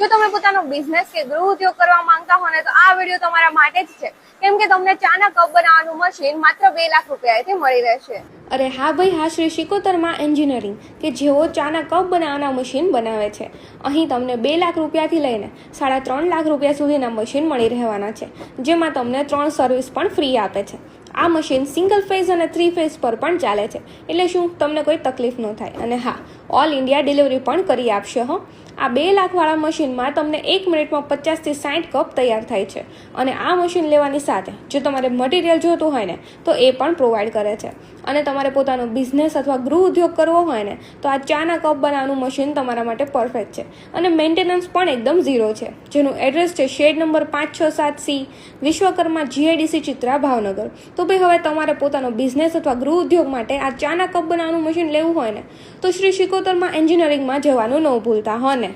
જો તમે પોતાનો બિઝનેસ કે ગૃહ ઉદ્યોગ કરવા માંગતા હો ને તો આ વિડીયો તમારા માટે જ છે, કેમ કે તમને ચાના કપ બનાવવાનું મશીન માત્ર 2 લાખ રૂપિયાથી મળી રહેશે. અરે હા ભાઈ, હા શ્રી શિકોતરમાં એન્જિનિયરિંગ કે જેઓ ચાના કપ બનાવવાના મશીન બનાવે છે. અહીં તમને 2 લાખ રૂપિયાથી લઈને 3.5 લાખ રૂપિયા સુધીના મશીન મળી રહેવાના છે, જેમાં તમને 3 સર્વિસ પણ ફ્રી આપે છે. આ મશીન સિંગલ ફેઝ અને 3 ફેઝ પર પણ ચાલે છે, એટલે શું તમને કોઈ તકલીફ ન થાય. અને હા, ઓલ ઇન્ડિયા ડિલિવરી પણ કરી આપશે હો. આ 2 લાખવાળા મશીનમાં તમને 1 મિનિટમાં 50 થી 60 કપ તૈયાર થાય છે. અને આ મશીન લેવાની સાથે જો તમારે મટીરિયલ જોતું હોય ને તો એ પણ પ્રોવાઈડ કરે છે. અને તમારે પોતાનો બિઝનેસ અથવા ગૃહ ઉદ્યોગ કરવો હોય ને તો આ ચાના કપ બનાવવાનું મશીન તમારા માટે પરફેક્ટ છે. અને મેન્ટેનન્સ પણ એકદમ ઝીરો છે, જેનું એડ્રેસ છે shed number 567C, Vishwakarma GIDC Chitra, Bhavnagar. તો ભાઈ હવે તમારે પોતાનો બિઝનેસ અથવા ગૃહ ઉદ્યોગ માટે આ ચાના કપ બનાવવાનું મશીન લેવું હોય ને તો શ્રી શિકોતરમાં એન્જિનિયરિંગમાં જવાનું ન ભૂલતા હો ને.